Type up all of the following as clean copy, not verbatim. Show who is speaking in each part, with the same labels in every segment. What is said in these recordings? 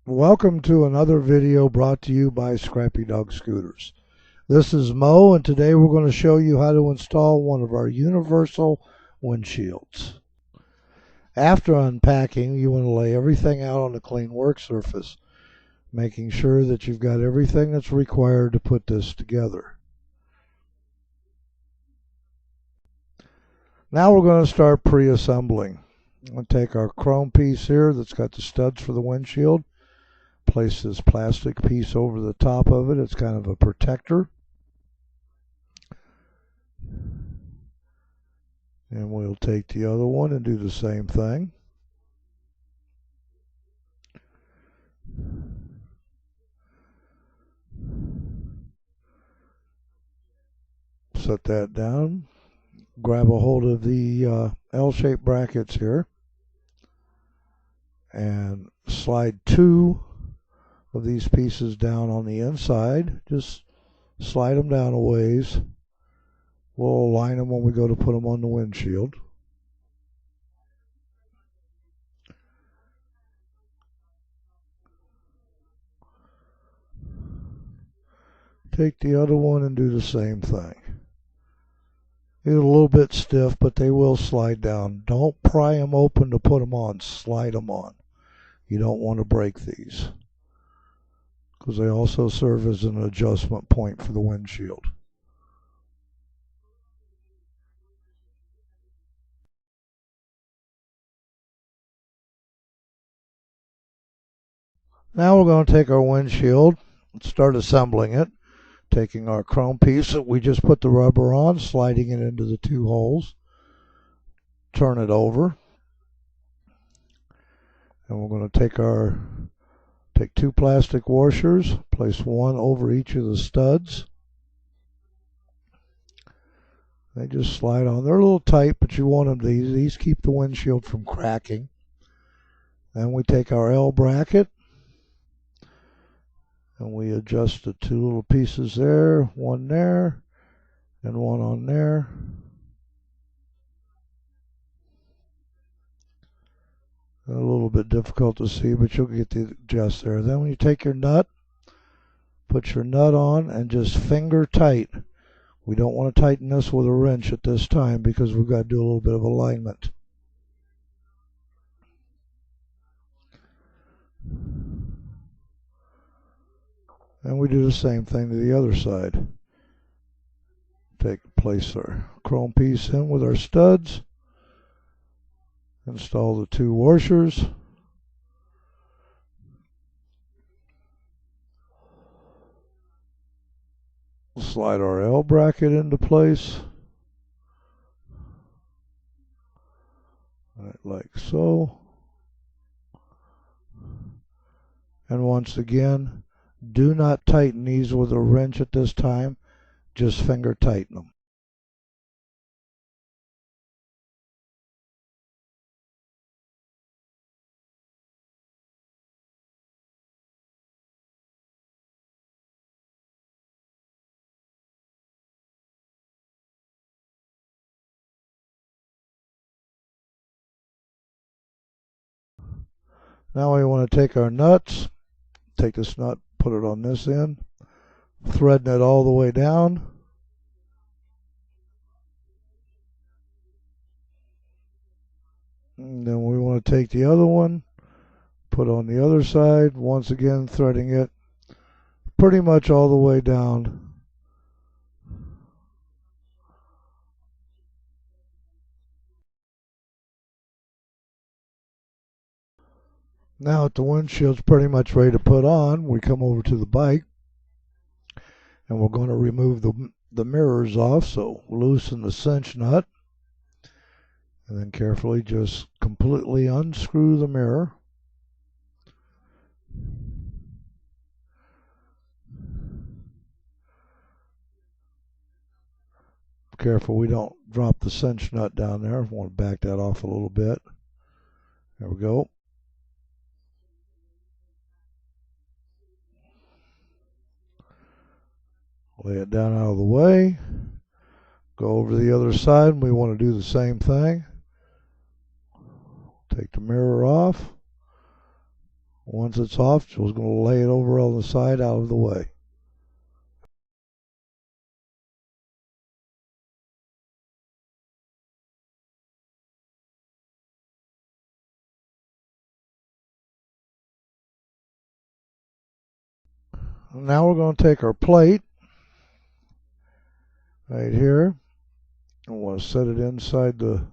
Speaker 1: Welcome to another video brought to you by Scrappydogscooters. This is Mo, and today we're going to show you how to install one of our universal windshields. After unpacking, you want to lay everything out on a clean work surface, making sure that you've got everything that's required to put this together. Now we're going to start pre-assembling. I'm going to take our chrome piece here that's got the studs for the windshield, place this plastic piece over the top of it. It's kind of a protector. And we'll take the other one and do the same thing. Set that down. Grab a hold of the L-shaped brackets here and slide two of these pieces down on the inside. Just slide them down a ways. We'll align them when we go to put them on the windshield. Take the other one and do the same thing. It's a little bit stiff, but they will slide down. Don't pry them open to put them on. Slide them on. You don't want to break these, because they also serve as an adjustment point for the windshield. Now we're going to take our windshield and start assembling it, taking our chrome piece that we just put the rubber on, sliding it into the two holes, turn it over, and we're going to take two plastic washers, place one over each of the studs. They just slide on. They're a little tight, but you want them. These keep the windshield from cracking. Then we take our L bracket and we adjust the two little pieces there, one there and one on there. A little bit difficult to see, but you'll get the adjust there. Then when you take your nut, put your nut on and just finger tight. We don't want to tighten this with a wrench at this time because we've got to do a little bit of alignment. And we do the same thing to the other side. Place our chrome piece in with our studs. Install the two washers. Slide our L bracket into place. Right, like so. And once again, do not tighten these with a wrench at this time. Just finger tighten them. Now we want to take our nuts, take this nut, put it on this end, threading it all the way down. And then we want to take the other one, put on the other side, once again threading it pretty much all the way down. Now that the windshield's pretty much ready to put on, we come over to the bike and we're going to remove the mirrors off. So loosen the cinch nut and then carefully just completely unscrew the mirror. Careful we don't drop the cinch nut down there. I want to back that off a little bit. There we go. Lay it down out of the way. Go over to the other side, and we want to do the same thing. Take the mirror off. Once it's off, we're going to lay it over on the side out of the way. Now we're going to take our plate right here. I want to set it inside the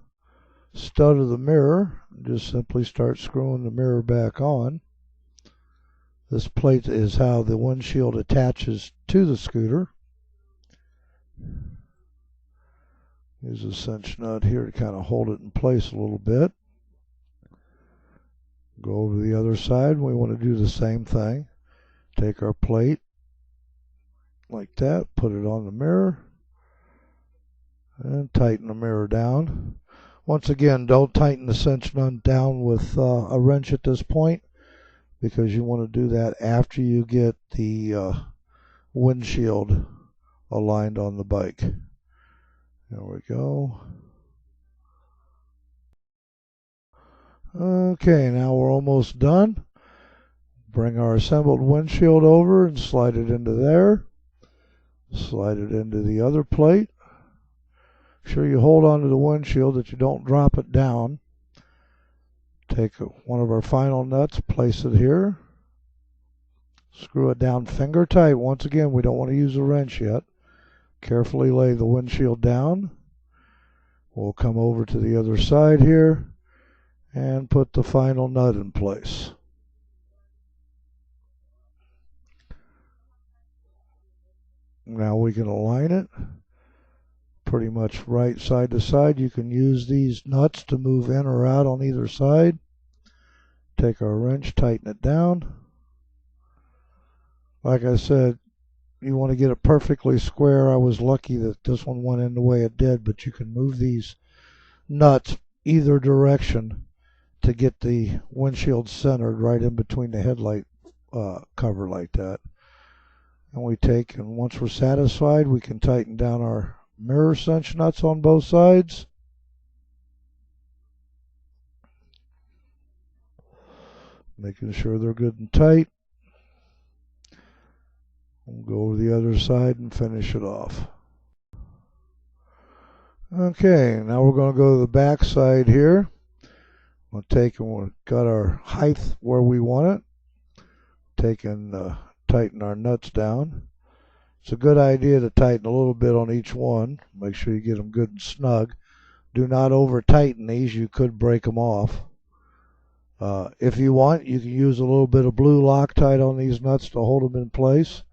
Speaker 1: stud of the mirror. Just simply start screwing the mirror back on. This plate is how the windshield attaches to the scooter. Use a cinch nut here to kind of hold it in place a little bit. Go over to the other side. We want to do the same thing. Take our plate like that, put it on the mirror, and tighten the mirror down. Once again, don't tighten the cinch nut down with a wrench at this point, because you want to do that after you get the windshield aligned on the bike. There we go. Okay, now we're almost done. Bring our assembled windshield over and slide it into there. Slide it into the other plate. Make sure you hold on to the windshield that you don't drop it down. Take one of our final nuts, place it here. Screw it down finger tight. Once again, we don't want to use a wrench yet. Carefully lay the windshield down. We'll come over to the other side here and put the final nut in place. Now we can align it pretty much right side to side. You can use these nuts to move in or out on either side. Take our wrench, tighten it down. Like I said, you want to get it perfectly square. I was lucky that this one went in the way it did, but you can move these nuts either direction to get the windshield centered right in between the headlight cover like that. And we take, and once we're satisfied, we can tighten down our mirror cinch nuts on both sides. Making sure they're good and tight. We'll go over the other side and finish it off. Okay, now we're going to go to the back side here. We'll take and we've got our height where we want it. Take and tighten our nuts down. It's a good idea to tighten a little bit on each one. Make sure you get them good and snug. Do not over tighten these. You could break them off. If you want, you can use a little bit of blue Loctite on these nuts to hold them in place.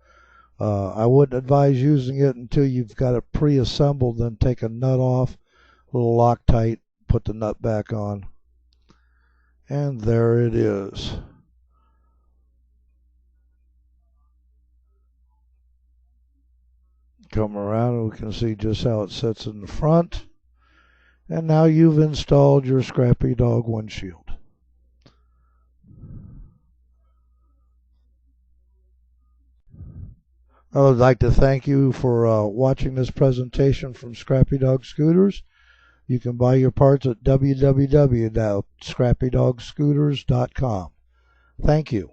Speaker 1: I wouldn't advise using it until you've got it pre-assembled. Then take a nut off, a little Loctite, put the nut back on. And there it is. Come around and we can see just how it sits in the front. And now you've installed your Scrappydog windshield. I would like to thank you for watching this presentation from Scrappydog Scooters. You can buy your parts at www.scrappydogscooters.com. Thank you.